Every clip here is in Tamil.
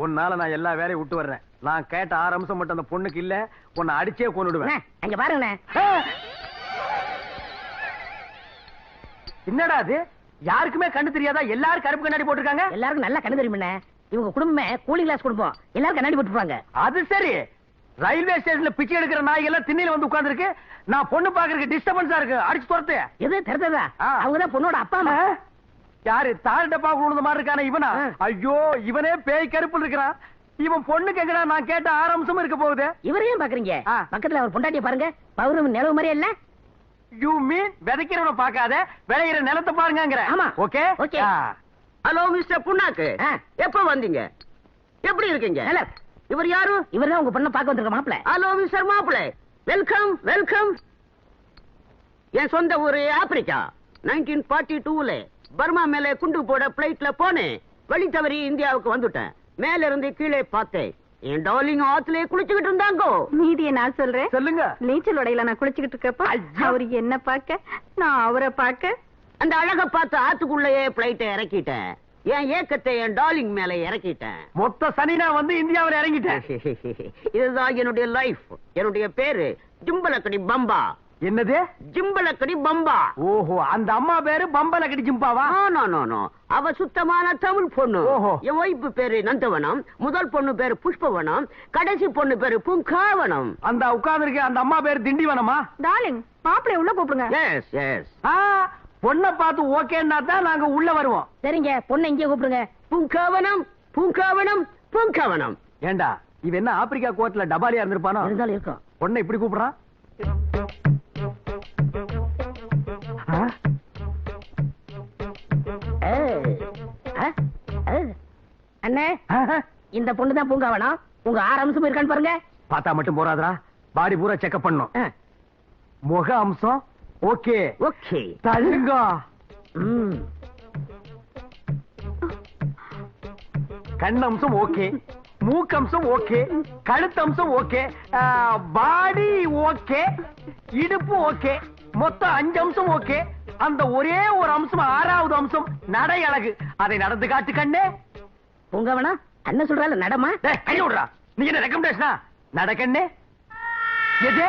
உன்னால நான் எல்லா வேலையும் விட்டு வர்றேன். நான் கேட்ட 6 அம்சம் மட்டும் அந்த பொண்ணுக்கு இல்ல, உன்னை அடிச்சே கொன்னுடுவேன். அங்க பாருங்க. என்னடா அது? யாருக்குமே கண்ணு தெரியாதா? எல்லாரும் கருப்பு கண்ணாடி போட்டிருக்காங்க. எல்லாருக்கும் நல்லா கண்ணு தெரியுமே. இவங்க குடும்பமே கூலிங் கிளாஸ் குடும்பம். எல்லாரும் கண்ணாடி போட்டுருப்பாங்க. அது சரி. ரயில்வே ஸ்டேஷன்ல பிச்சை எடுக்கிற நாய்கள் எல்லாம் திண்ணையில வந்து உட்கார்ந்து இருக்கு. நான் பொண்ணு பாக்குறதுக்கு டிஸ்டர்பன்ஸா இருக்கு. அடிச்சு துரத்து. எது தெரிஞ்சதா? அவங்கதான் பொண்ணோட அப்பா அம்மா. யாரு? தாழ் டப்பா குழுந்த மாதிரி இருக்கானே இவனா? ஐயோ, இவனே பேய் கருப்புல இருக்கிறான். இவன் பொண்ணுக்கு எங்கடா நான் கேட்ட 6 அம்சமும் இருக்க போகுது. இவரையும் பாக்குறீங்க? பக்கத்துல அவர் பொண்டாட்டிய பாருங்க. பௌர்ணமி நிலவு மாதிரியே இல்ல? யூ மீன் விதைக்கிறவன பாக்காத, விளையிற நிலத்தை பாருங்கங்கற. ஆமா. Okay okay. ஹலோ மிஸ்டர் புண்ணாக்கு, எப்ப வந்தீங்க? எப்படி இருக்கீங்க? இவர் யாரு? இவர்தான் உங்க பொண்ணை பார்க்க வந்திருக்க மாப்பிள. ஹலோ மிஸ்டர் மாப்பிள, வெல்கம் வெல்கம். என் சொந்த ஊரு ஆப்பிரிக்கா. 1942ல பர்மா மேல குண்டு போட பிளைட்ல போனேன். வழி தவறி இந்தியாவுக்கு வந்துட்டேன். மேல இருந்து கீழே பார்த்தேன். என் டார்லிங் ஆத்துல குளிச்சுக்கிட்டு இருந்தாங்க. மீதியை நான் சொல்றேன். சொல்லுங்க. நீச்சல் உடையில நான் குளிச்சுக்கிட்டு இருக்கப்ப அவரு என்ன பார்க்க, நான் அவரை பார்க்க, அந்த அழக பார்த்து ஆத்துக்குள்ளேயே பிளைட்டை இறக்கிட்டேன். என் ஏக்கத்தை என் டார்லிங் மேல இறக்கிட்டேன். மொத்த சனினா வந்து இந்தியாவில் இறங்கிட்டேன். இதுதான் என்னுடைய லைஃப். என்னுடைய பேரு ஜிம்பலக்கடி பம்பா. என்னது? ஜிம்பலக்கடி பம்பா. ஓஹோ, அந்த அம்மா பேரு பம்பலக்கடி ஜிம்பாவா? நோ, அவ சுத்தமான தமிழ் பொண்ணு. என் ஒய்ஃபு பேரு நந்தவனம், முதல் பொண்ணு பேரு புஷ்பவனம், கடைசி பொண்ணு பேரு பூங்காவனம். அந்த உட்கார்ந்து அந்த அம்மா பேரு திண்டிவனமா? டார்லிங் மாப்பிளைய உள்ள கூப்பிடுங்க. Yes yes. பொண்ணை பார்த்து ஓகேன்னா தான் நாங்க உள்ள வருவோம். சரிங்க, பொண்ணை இங்கே கூப்பிடுங்க. பூங்காவனம் பூங்காவனம் பூங்காவனம். ஏண்டா இவ என்ன ஆப்பிரிக்கா கோர்ட்ல டபாலியா இருந்திருப்பானோ? இருந்தாலும் இருக்கும். பொண்ணை இப்படி கூப்பிடுறான். அண்ணே, இந்த பொண்ணு தான் பூங்காவனம். உங்க 6 அம்சம் இருக்கான்னு பாருங்க. பார்த்தா மட்டும் போறாதரா, பாடி பூரா செக்அப் பண்ணும். முக அம்சம் ஓகே ஓகே. தழுங்க. கண்ணம்சம் ஓகே, மூக்கம்சம் ஓகே, கழுத்தம்சம் ஓகே, பாடி ஓகே, இடுப்பு ஓகே, மொத்தம் 5 அம்சம் ஓகே. அந்த ஒரே ஒரு அம்சம் 6வது அம்சம் நடை அழகு. அதை நடந்து காட்டு கண்ணே. பூங்காவனா அண்ணன் சொல்றால நடமா? கை விடுறா. நீ என்ன ரெக்கமெண்டேஷனா? நட கண்ணே. எது?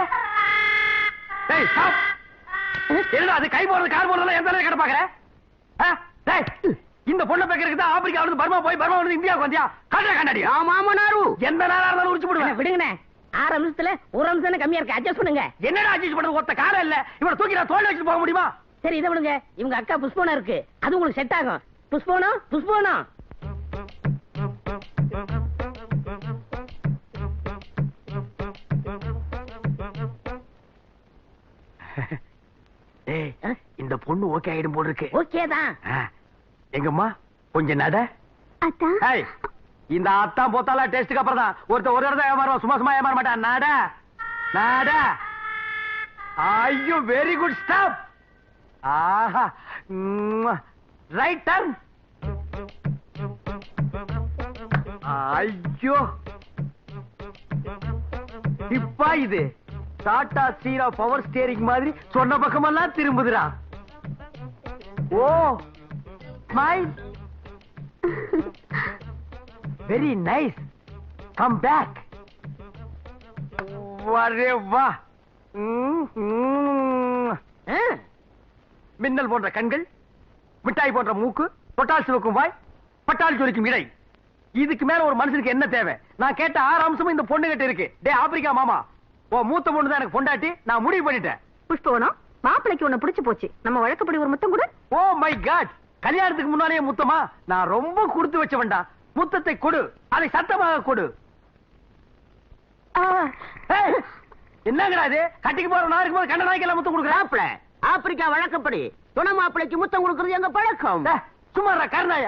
டேய் ஸ்டாப். என்னடா அது? கை போறது கால் போறதெல்லாம் எந்த நேரம் கடை பாக்குற? டேய், இந்த பொண்ணை பேக்கறதுக்கு தான் ஆப்பிரிக்கா வந்து பர்மா போய் பர்மா வந்து இந்தியாவுக்கு வந்தியா? காட்டுற கண்ணாடி. ஆமா நாரு. எந்த நேரம் இருந்தாலும் உரிச்சு போடுவேன். விடுங்கண்ணே, 6 அம்சத்துல ஒரு அம்சம் கம்மியா இருக்கு. அட்ஜஸ்ட் பண்ணுங்க. என்னடா அட்ஜஸ்ட் பண்றது? ஒத்த காலம் இல்ல. இவனை தூக்கி நான் தோல்ல வச்சுட்டு போக முடியுமா? சரி, இதை விடுங்க. இவங்க அக்கா புஷ்போனா இருக்கு, அது உங்களுக்கு செட் ஆகும். புஷ்போனா புஷ்போனா. இந்த பொண்ணு ஓகே ஆயிடும் போல இருக்கு. ஓகே தான். எங்கம்மா கொஞ்சம் நட. இந்த அத்தான் போத்தாலா டெஸ்டுக்கு அப்புறம் தான் ஒருத்தர் ஒரு இடத்த ஏமாறுவான். சும்மா சும்மா ஏமாற மாட்டான். நட நட. ஐயோ, வெரி குட் ஸ்டாப். ஆஹா, ரைட் டர்ன். ஐயோ, இப்ப இது டாடா ஸ்டீரா பவர் ஸ்டேரிங் மாதிரி சொன்ன பக்கமெல்லாம் திரும்புதுடா. Oh, smile. Very nice. Come back. வரே வா. மின்னல் போன்ற கண்கள், மிட்டாய் போன்ற மூக்கு, தொட்டால் சிவக்கும் வாய், பட்டால் ஜொலிக்கும் இடை. இதுக்கு மேல ஒரு மனுஷனுக்கு என்ன தேவை? நான் கேட்ட 6 அம்சமும் இந்த பொண்ணு கிட்ட இருக்கு. டே ஆப்பிரிக்கா மாமா, ஓ மூத்த பொண்ணு தான் எனக்கு பொண்டாட்டி. நான் முடிவு பண்ணிட்டேன். புஷ்பவனம், மாப்பிளைக்கு உன்னை பிடிச்சு போச்சு. நம்ம வழக்கப்படி ஒரு முத்தம் கூட. ஓ மை காட், கல்யாணத்துக்கு முன்னாலேயே முத்தமா? நான் ரொம்ப கொடுத்து வச்சவன்டா. முத்தத்தை கொடு, அதை சத்தமாக கொடு. என்னங்கடா இது? கட்டிக்கு போற நாருக்கு போது கண்ண நாய்க்கெல்லாம் முத்தம் கொடுக்குறாப்ல. ஆப்பிரிக்கா வழக்கப்படி துணை மாப்பிளைக்கு முத்தம் கொடுக்கறது எங்க பழக்கம். சும்மா கருணாய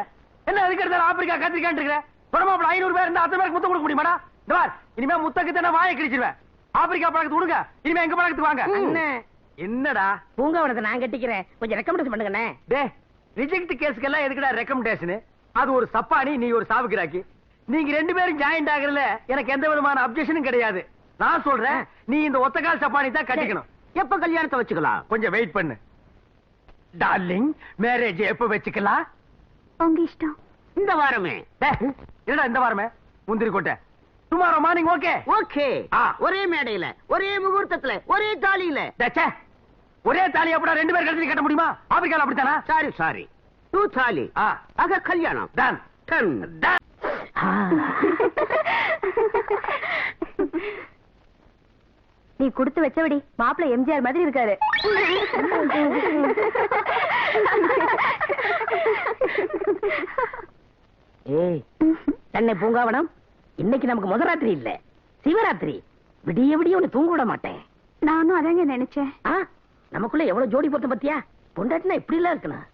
என்ன அதுக்கு ஆப்பிரிக்கா கத்திரிக்கான் இருக்கிற? துணை மாப்பிள 500 பேர் இருந்தா 10 பேருக்கு முத்தம் கொடுக்க முடியுமாடா? இனிமே முத்தக்கு நான் வாயை கிழிச்சிருவேன். ஆப்பிரிக்கா பழக்கத்து கொடுங்க. இனிமே எங்க பழக்கத்துக்கு வாங்க. என்னடா? பூங்காவனத்தை நான் கட்டிக்கிறேன், கொஞ்சம் ரெக்கமெண்டேஷன் பண்ணுங்கண்ணே. டே, ரிஜெக்ட் கேஸ்க்கெல்லாம் எதுக்குடா ரெக்கமெண்டேஷன்? அது ஒரு சப்பானி, நீ ஒரு சாவுக்கிராக்கி. நீங்க 2 பேரும் ஜாயிண்ட் ஆகுறதுல எனக்கு எந்த விதமான அப்ஜெக்ஷனும் கிடையாது. நான் சொல்றேன், நீ இந்த ஒத்தக்கால் சப்பானி தான் கட்டிக்கணும். எப்ப கல்யாணத்தை வச்சுக்கலாம்? கொஞ்சம் வெயிட் பண்ணு டார்லிங். மேரேஜ் எப்ப வச்சுக்கலாம்? உங்க இஷ்டம். இந்த வாரமே. என்னடா இந்த வாரமே? முந்திரி கொட்டை. Tomorrow morning okay? ஓகே. ஒரே மேடையில, ஒரே முகூர்த்தத்துல, ஒரே தாலியில. ஒரே தாலி அப்படின்னா 2 பேர் கழுத்துல கட்ட முடியுமா? ஆப்பிரிக்கால அப்படித்தானா? சாரி 2 தாலி. ஆக கல்யாணம். டன். நீ கொடுத்து வச்சபடி மாப்பிள்ளை எம்ஜிஆர் மாதிரி இருக்காரு. ஏய் தன்னை பூங்காவனம், இன்னைக்கு நமக்கு முதராத்திரி இல்ல, சிவராத்திரி. விடிய விடிய உன்னை தூங்க விட மாட்டேன். நானும் அதாங்க நினைச்சேன். நமக்குள்ள எவ்வளவு ஜோடி பொருத்தம் பத்தியா? பொண்டாட்டினா இப்படி எல்லாம் இருக்கணும்.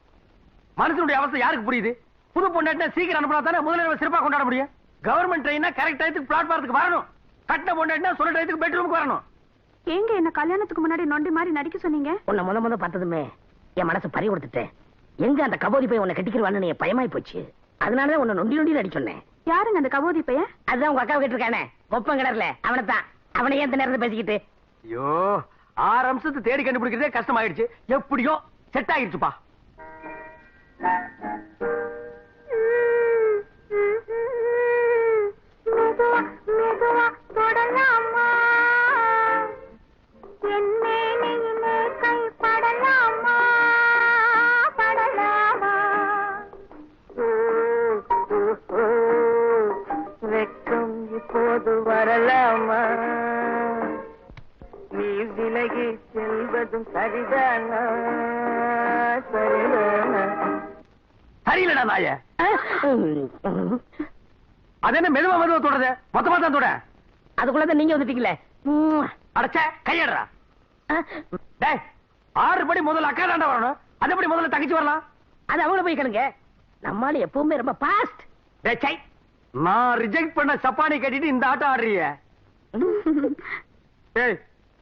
மனுஷனுடைய அவസ്ഥை யாருக்கு புரியுது? புது பொண்டாட்டினா சீக்கிரம் அனுப்புனா தானே முதல்ல சிறப்பா கொண்டாட முடியும். கவர்மெண்ட் ட்ரெயினா கரெக்ட் டயத்துக்கு பிளாட்பாரத்துக்கு வரணும். கட்டின பொண்டாட்டினா சொல்ல டயத்துக்கு பெட்ரூமுக்கு வரணும். ஏங்க என்ன கல்யாணத்துக்கு முன்னாடி நொண்டி மாதிரி நடிக்க சொன்னீங்க? உன்னை முத பார்த்ததுமே என் மனசு பறி கொடுத்துட்டேன். எங்க அந்த கபோதி போய் உன்னை கட்டிக்கிறவான்னு என் பயமாய் போச்சு. அதனாலதான் உன்னை நொண்டி நடி சொன்னேன். யாருங்க அந்த கபோதி பையன்? அதுதான் உங்க அக்கா கேட்டிருக்கானே, ஒப்பம் கிடறல அவனைத்தான். அவனை ஏன் இந்த நேரத்தை பேசிக்கிட்டு? ஐயோ, 6 அம்சத்தை தேடி கண்டுபிடிக்கிறதே கஷ்டமாயிடுச்சு. எப்படியோ செட் ஆயிடுச்சுப்பா. வெக்கம் இப்போது வரலாமா? நீ விலகி செல்வதும் சரிதானா? சரியில்லடா நாய. அது என்ன மெதுவா தொடருது? மொத்தமா தான் தொட. அதுக்குள்ளதான் நீங்க வந்துட்டீங்களே. அடைச்ச கையடுறா. 6 படி முதல்ல அக்கா தாண்டா வரணும். அது எப்படி முதல்ல தங்கச்சி வரலாம்? அது அவங்கள போய் கேளுங்க. நம்மால எப்பவுமே ரொம்ப பாஸ்ட். நான் ரிஜெக்ட் பண்ண சப்பானி கட்டிட்டு இந்த ஆட்டம் ஆடுறிய.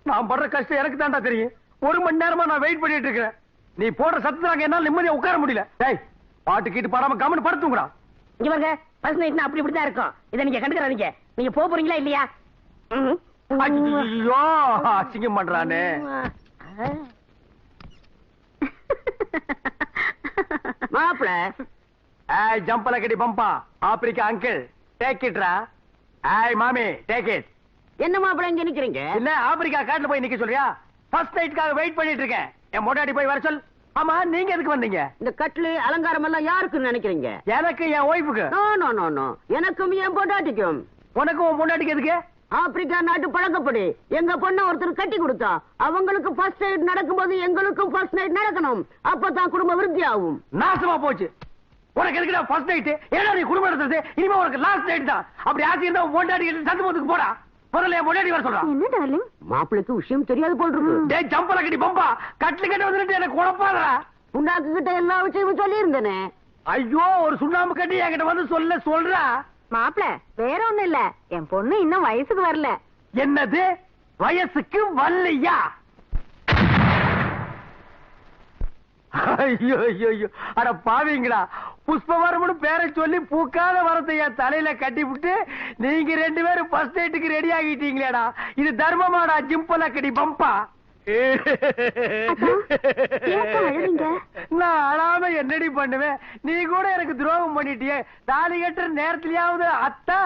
நான் படுற கஷ்டம் எனக்கு தாண்டா தெரியும். 1 மணி நேரமா நான் வெயிட் பண்ணிட்டு இருக்கேன். நீ போடுற சத்தம் என்னால நிம்மதியா உட்கார முடியல. பாட்டு கீட்டு பாடாம கம்மனு படுத்துங்கடா. இங்க பாருங்க, ஃபர்ஸ்ட் நைட்னா அப்படி இப்படிதான் இருக்கும். இதை நீங்க கண்டுக்கறாதீங்க. நீங்க போக போறீங்களா இல்லையா? ஐயோ, அசிங்கம் பண்றானே. மாப்பிள ஜம்பல கடி பம்பா ஆப்பிரிக்கா அங்கிள் டேக் இட்ரா. மாமி டேக் இட். என்ன மாப்பிள இங்க நிக்கிறீங்க? இல்ல ஆப்பிரிக்கா காட்டுல போய் நிக்க சொல்றியா? ஃபர்ஸ்ட் நைட்காக வெயிட் பண்ணிட்டு இருக்கேன். என் மொட்டாடி போய் வர சொல். ஆமா, நீங்க எதுக்கு வந்தீங்க? இந்த கட்லு அலங்காரம் எல்லாம் யாருக்குன்னு நினைக்கிறீங்க? எனக்கு, என் ஒய்ஃபுக்கு. நோ எனக்கும் என் பொண்டாட்டிக்கும். உனக்கும் உன் பொண்டாட்டிக்கு எதுக்கு? ஆப்பிரிக்கா நாட்டு பழக்கப்படி எங்க பொண்ண ஒருத்தர் கட்டி கொடுத்தா அவங்களுக்கு ஃபர்ஸ்ட் நைட் நடக்கும்போது எங்களுக்கும் ஃபர்ஸ்ட் நைட் நடக்கணும். அப்பதான் குடும்ப விருத்தி ஆகும். நாசமா போச்சு. உனக்கு எதுக்குடா ஃபர்ஸ்ட் நைட்? ஏன்னா நீ குடும்பம் நடத்துறது. இனிமே உனக்கு லாஸ்ட் நைட் தான். அப்படி ஆசை இருந்தா உன் பொண்டாட்டி சந்தோஷத்துக்கு போடா. முதல்ல என் பொண்டாட்டி வர சொல்றான். என்ன டார்லிங்? மாப்பிளைக்கு விஷயம் தெரியாது போல் இருக்கு. டேய் ஜம்பல கடி பம்பா, கட்லு கட்ட வந்துட்டு எனக்கு குழப்பாதடா. உண்டாக்கு கிட்ட எல்லா விஷயமும் சொல்லி இருந்தேனே. ஐயோ, ஒரு சுண்ணாம்பு கட்டி என்கிட்ட வந்து சொல்றா. மாப்பிள வேற ஒண்ணு இல்ல, என் பொண்ணு இன்னும் வயசுக்கு வரல. என்னது வயசுக்கு வரலையா? ஐயோ ஐயோ ஐயோ, அட பாவீங்களா. புஷ்பவரம்னு பேரை சொல்லி பூக்காத வரத்தை என் தலையில கட்டி விட்டு நீங்க 2 பேரும் ஃபர்ஸ்ட் நைட்டுக்கு ரெடி ஆகிட்டீங்களேடா. இது தர்மமாடா ஜிம்பல கடி பம்பா. நான் அழாம என்னடி பண்ணுவேன்? நீ கூட எனக்கு துரோகம் பண்ணிட்டியே. தாலி கட்டுற நேரத்திலேயாவது அத்தா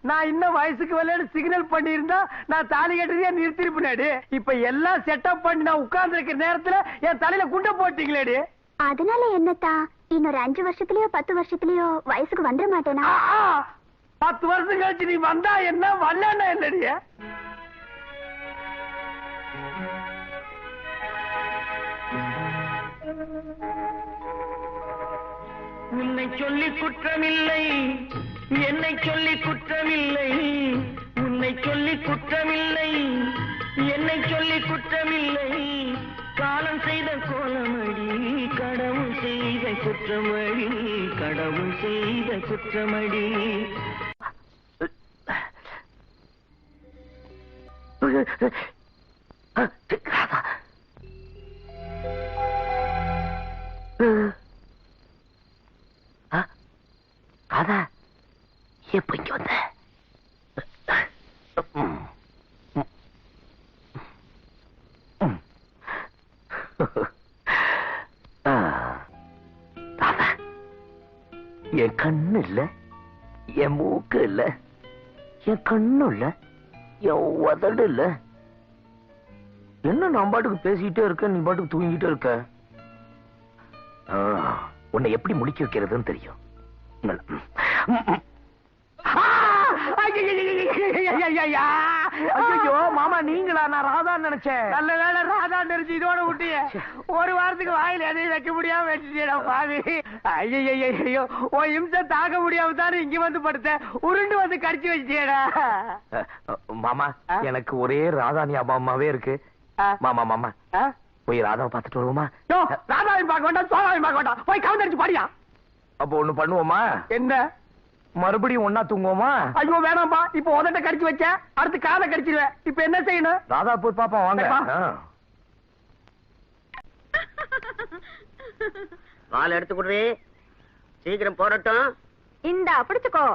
நான் இன்னும் வயசுக்கு வரலன்னு சிக்னல் பண்ணி இருந்தா நான் தாலி கட்டுறதே நிறுத்திருப்பேனேடி. இப்ப எல்லாம் செட்டப் பண்ணி நான் உட்கார்ந்து இருக்கிற நேரத்துல என் தலையில குண்ட போட்டீங்களேடி. அதனால என்னத்தா, இன்னொரு 5 வருஷத்துலயோ 10 வருஷத்துலயோ வயசுக்கு வந்துட மாட்டேனா? 10 வருஷம் கழிச்சு நீ வந்தா என்ன, வரலன்னா என்னடிய? உன்னை சொல்லி குற்றமில்லை, என்னை சொல்லி குற்றமில்லை. உன்னை சொல்லி குற்றமில்லை, என்னை சொல்லி குற்றமில்லை. காலம் செய்த கோலமடி, கடவுள் செய்த குற்றமடி, கடவுள் செய்த குற்றமடி. ராதா, எப்ப இங்க வந்த? ராதா, என் கண்ணு மூக்கு இல்ல, என் கண்ணு இல்ல, என் உதடு இல்ல. என்ன நான் பாட்டுக்கு பேசிக்கிட்டே இருக்க, நீ பாட்டுக்கு தூங்கிட்டே இருக்க. உன்னை எப்படி முடிக்க வைக்கிறதுன்னு தெரியும். ஐயோ மாமா, நீங்களா? நான் ராதா நினைச்சேன். நல்ல வேலை ராதா நினைச்சு இதோட விட்டிய. ஒரு வாரத்துக்கு வாயில எதையும் வைக்க முடியாம வச்சுட்டேடா பாவி. ஐயோ, உன் இம்சம் தாங்க முடியாம தானே இங்க வந்து படுத்தேன். உருண்டு வந்து கடிச்சு வச்சுட்டேடா. மாமா, எனக்கு ஒரே ராதா ஞாபகமாவே இருக்கு. மாமா மாமா, போய் ராதாவை பார்த்துட்டு வருவோமா? ராதாவையும் பார்க்க வேண்டாம், சோழாவையும் பார்க்க வேண்டாம், போய் கவுந்தடிச்சு பாடியா. அப்போ ஒண்ணு பண்ணுவோமா? என்ன? மறுபடியும் ஒன்னா தூங்குவோமா? ஐயோ வேணாம்பா, இப்ப உதட்ட கடிச்சு வச்ச, அடுத்து காதை கடிச்சிருவேன். இப்ப என்ன செய்யணும்? ராதா போய் பாப்பா, வாங்க. பால் எடுத்து குடுறே, சீக்கிரம் போடட்டும். இந்தா பிடிச்சுக்கோ.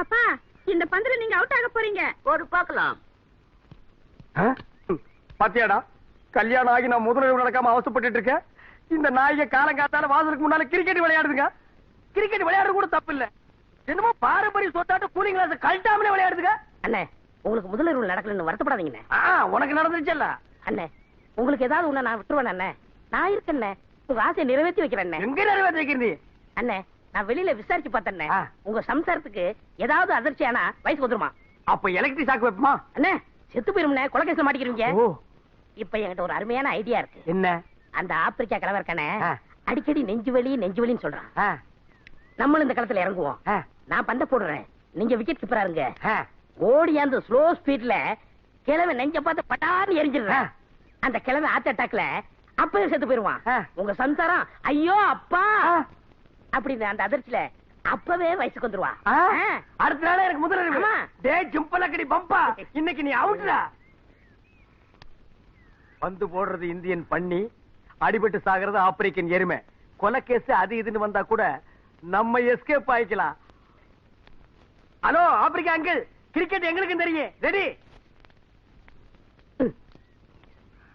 அப்பா, இந்த பந்துல நீங்க அவுட் ஆக போறீங்க. ஒரு பார்க்கலாம். பாத்தியாடா, கல்யாணம் ஆகி நான் முதலில் நடக்காம அவசப்பட்டு இருக்கேன். இந்த நாய்க காலங்காத்தால வாசலுக்கு முன்னால கிரிக்கெட் விளையாடுதுங்க. கிரிக்கெட் விளையாடுறது கூட தப்பு இல்ல. என்னமோ பாரம்பரிய சொத்தாட்ட கூலிங் கிளாஸ் கழட்டாமலே விளையாடுதுங்க. அண்ணே, உங்களுக்கு முதலிரவு நடக்கலன்னு வருத்தப்படாதீங்க. உனக்கு நடந்துச்சுல்ல அண்ணே, உங்களுக்கு ஏதாவது ஒண்ணு நான் விட்டுருவேன் அண்ணே. நான் இருக்கேன், உங்க ஆசையை நிறைவேற்றி வைக்கிறேன். எங்க நிறைவேற்றி வைக்கிறீ? அண்ணே, நான் வெளியில விசாரிச்சு பார்த்தேன். உங்க சம்சாரத்துக்கு ஏதாவது அதிர்ச்சி ஆனா வயசுக்கு வந்துருமா? அப்ப எலக்ட்ரிக் ஷாக் வைப்போமா? அண்ணே, செத்து போயிரும்னே, கொலைகேச மாட்டிக்கிறீங்க. இப்ப என்கிட்ட ஒரு அருமையான ஐடியா இருக்கு. என்ன? அந்த ஆப்பிரிக்கா கிழவர் இருக்கானே, அடிக்கடி நெஞ்சு வலின்னு சொல்றான். நம்மளும் இந்த களத்துல இறங்குவோம். நான் பந்த போடுறேன், நீங்க விக்கெட் கீப்பரா இருங்க. ஓடியாந்து ஸ்லோ ஸ்பீட்ல கிழவன் நெஞ்ச பார்த்து பட்டான்னு எரிஞ்சிடுறேன். அந்த கிழவன் ஹார்ட் அட்டாக்ல அப்பவே செத்து போயிருவான். உங்க சம்சாரம் ஐயோ அப்பா அப்படின்னு அந்த அதிர்ச்சியில அப்பவே வயசுக்கு வந்துருவா. அடுத்த நாளே எனக்கு முதல்ல ஜும்பலக்கடி பம்பா, இன்னைக்கு நீ அவுட்ரா. பந்து போடுறது இந்தியன் பண்ணி, அடிபட்டு சாகிறது ஆப்பிரிக்கன் எருமை. கொலை கேஸ் அது இதுன்னு வந்தா கூட நம்ம எஸ்கேப் ஆயிக்கலாம். ஹலோ ஆப்பிரிக்கா அங்கிள், கிரிக்கெட் எங்களுக்கு தெரியும். ரெடி?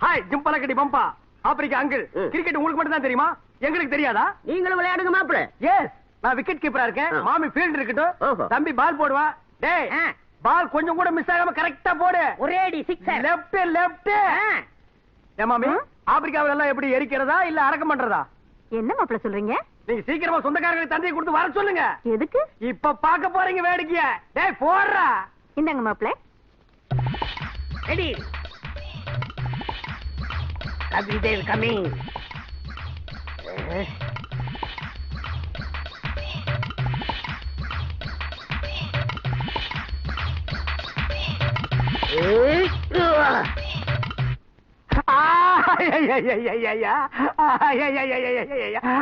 ஹாய் ஜும்பலக்கடி பம்பா. ஆப்பிரிக்கா அங்கிள், கிரிக்கெட் உங்களுக்கு மட்டும் தான் தெரியுமா? எங்களுக்கு தெரியாதா? நீங்களும் விளையாடுங்க மாப்பிள. எஸ், நான் விக்கெட் கீப்பரா இருக்கேன். மாமி ஃபீல்ட் இருக்கட்டும், தம்பி பால் போடுவா. டேய், பால் கொஞ்சம் கூட மிஸ் ஆகாம கரெக்டா போடு. ஒரே அடி சிக்ஸர். லெஃப்ட். ஏ மாமி, ஆப்பிரிக்காவில எல்லாம் எப்படி எரிக்கிறதா இல்ல அடக்கம் பண்றதா? என்ன மாப்பிள சொல்றீங்க? நீங்க சீக்கிரமா சொந்தக்காரங்களுக்கு தந்தையை கொடுத்து வர சொல்லுங்க. எதுக்கு? இப்ப பாக்க போறீங்க வேடிக்கைய. டேய் போடுறா. இந்தாங்க மாப்பிள. ரெடி. கபிதேவ் கமிங்.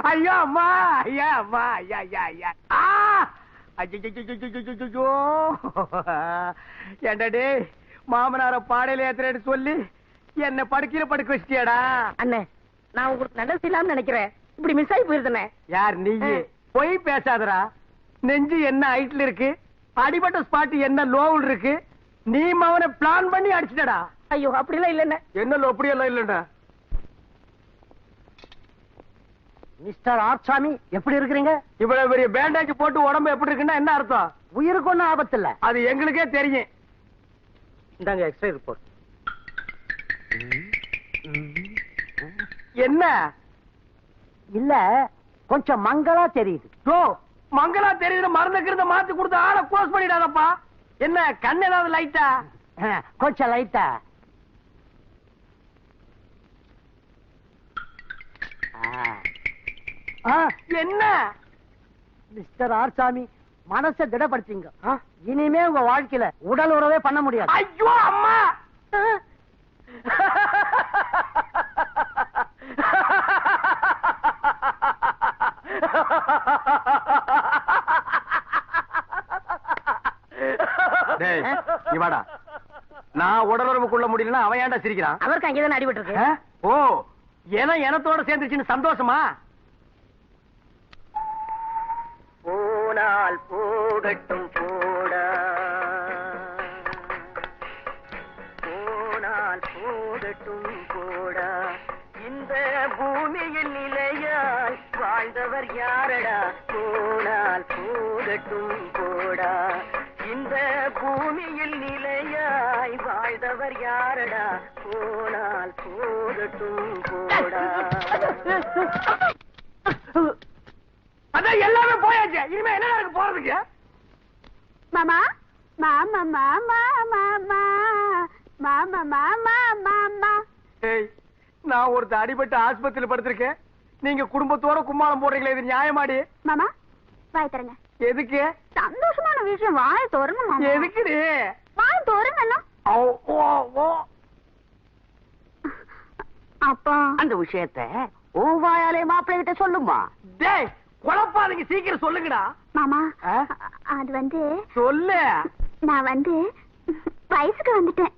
ஐயோ அம்மா, ஐயா அம்மா, ஐயா. ஏண்டா மாமனார பாடையில ஏத்துறேன்னு சொல்லி என்ன படுக்கையில படுக்க வச்சிட்டியாடா? அண்ணே, நான் உங்களுக்கு நல்லது செய்யலாம்னு நினைக்கிறேன். இப்படி மிஸ் ஆகி போயிருந்தேன். யார் நீ? போய் பேசாதடா. நெஞ்சு என்ன ஹைட்ல இருக்கு, அடிபட்ட ஸ்பாட் என்ன லோவில் இருக்கு. நீ அவனை பிளான் பண்ணி அடிச்சிட்டடா. ஐயோ அப்படிலாம் இல்லண்ணே. என்ன அப்படியெல்லாம் இல்லடா. மிஸ்டர் ஆர்சாமி, எப்படி இருக்கிறீங்க? இவ்வளவு பெரிய பேண்டேஜ் போட்டு உடம்பு எப்படி இருக்குன்னா என்ன அர்த்தம்? உயிருக்கு ஒண்ணும் ஆபத்து இல்ல. அது எங்களுக்கே தெரியும். இந்தாங்க எக்ஸ்ரே ரிப்போர்ட். என்ன? இல்ல, கொஞ்சம் மங்களா தெரியுது. மங்களா தெரியுது. மருந்துக்கிறத மாத்தி கொடுத்து ஆளை க்ளோஸ் பண்ணிடாதப்பா. என்ன கண் ஏதாவது லைட்டா? கொஞ்சம் லைட்டா. என்ன? மிஸ்டர் ஆர்சாமி, மனசை திடப்படுத்திங்க. இனிமே உங்க வாழ்க்கையில உடல் உறவே பண்ண முடியாது. ஐயோ அம்மா. இவாடா, நான் உடலுறவு கொள்ள முடியலன்னா அவன் ஏன்டா சிரிக்கிறான்? அவருக்கு அங்கேதான் அடிபட்டு இருக்கு. ஓ, எனத்தோட சேர்ந்துச்சுன்னு சந்தோஷமா? போனால் போகட்டும் போடா, போனால் போகட்டும் போடா, இந்த பூமியில் நிலையாய் வாழ்ந்தவர் யாரடா? போனால் போக போகட்டும் போடா இந்த பூமியில் நிலையாய் வாழ்ந்தவர் யாரடா போனால் போகட்டும் போடா அதான் எல்லாமே போயாச்சு இனிமே என்ன இருக்கு போறதுக்கு மாமா மாமா மாமா மாமா மாமா மாமா மாமா ஏய் நான் ஒருத்த அடிபட்டு ஆஸ்பத்திரியில படுத்திருக்கேன் நீங்க குடும்பத்தோட கும்மாளம் போடுறீங்களே இது நியாயமாடி மாமா வாய் தரங்க எதுக்கு சந்தோஷமான விஷயம் வாய் தோறணும் மாமா எதுக்குடி வாய் தோறணும் ஓ ஓ ஓ அப்பா அந்த விஷயத்த ஓ வாயாலே மாப்பிள்ளை கிட்ட சொல்லுமா. டேய் குழப்பாதீங்க சீக்கிரம் சொல்லுங்கடா மாமா ஆ? அது வந்து சொல்லு நான் வந்து வயசுக்கு வந்துட்டேன்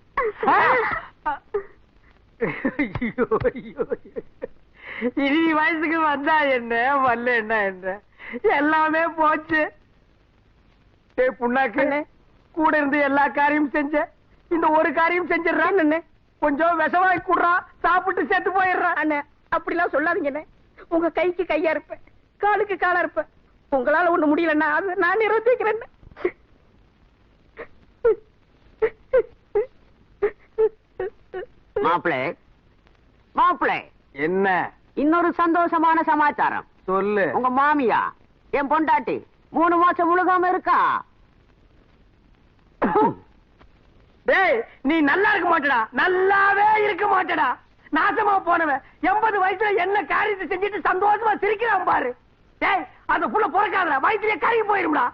ஐயோ, ஐயோ. இனி வயசுக்கு வந்தா என்ன வரல என்ன எல்லாமே போச்சு டேய் புண்ணாக்கு கூட இருந்து எல்லா காரியமும் செஞ்ச இந்த ஒரு காரியம் செஞ்சிடறான் கொஞ்சம் விஷவாய் கூடுறா சாப்பிட்டு செத்து போயிடுறான் அண்ணே அப்படிலாம் சொல்லாதீங்க. உங்க கைக்கு கையா இருப்பேன், காலுக்கு காலா இருப்பேன். உங்களால ஒண்ணு முடியலன்னா அது நான் நிறுத்திக்கிறேன். மாப்பிள்ளை மாப்பிள்ளை என்ன இன்னொரு சந்தோஷமான சமாச்சாரம். சொல்லு உங்க மாமியா என் பொண்டாட்டி 3 மாசம் முழுகாம இருக்கா. டேய் நீ நல்லா இருக்க மாட்டடா நல்லாவே இருக்க மாட்டடா நாசமா போனவன் 80 வயசுல என்ன காரியத்தை செஞ்சுட்டு சந்தோஷமா சிரிக்கிறான் பாரு. டேய் அந்த புள்ள பிறக்காதடா வயிற்றுலயே கருகி போயிரும்டா.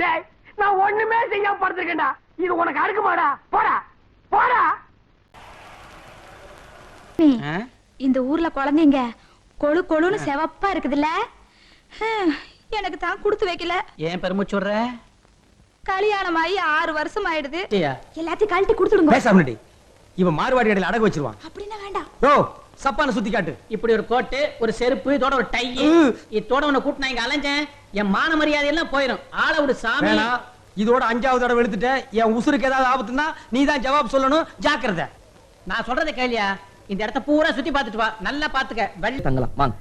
டேய் நான் ஒண்ணுமே செய்யாம படுத்திருக்கேன்டா இது உனக்கு அடுக்குமாடா போடா போடா. இந்த ஊர்ல குழந்தைங்க கொழு கொழுன்னு செவப்பா இருக்குதுல்ல எனக்கு தான் கொடுத்து வைக்கல. ஏன் பெருமூச்சு விடுற? கல்யாணம் ஆகி 6 வருஷம் ஆயிடுது. ஏய்யா, எல்லாத்தையும் கழட்டி கொடுத்துடுங்க. பேசாமடி இவன் மார்வாடி கடையில அடகு வச்சிருவான். அப்படின்னா வேண்டாம். ஓ சப்பான சுத்தி காட்டு. இப்படி ஒரு கோட்டு, ஒரு செருப்பு, இதோட ஒரு டை, இதோட உன்னை கூட்டு நான் இங்க அலைஞ்சேன். என் மான மரியாதை எல்லாம் போயிடும். ஆள விடு சாமி. வேணாம் இதோட 5வது தடவை எடுத்துட்ட என் உசுருக்கு ஏதாவது ஆபத்துனா நீ தான் ஜவாப் சொல்லணும். ஜாக்கிரதை. நான் சொல்றதை கேளியா, இந்த இடத்த பூரா சுத்தி பார்த்துட்டு வா. நல்லா பாத்துக்க. வெள்ளி தங்கலாம் வாங்க.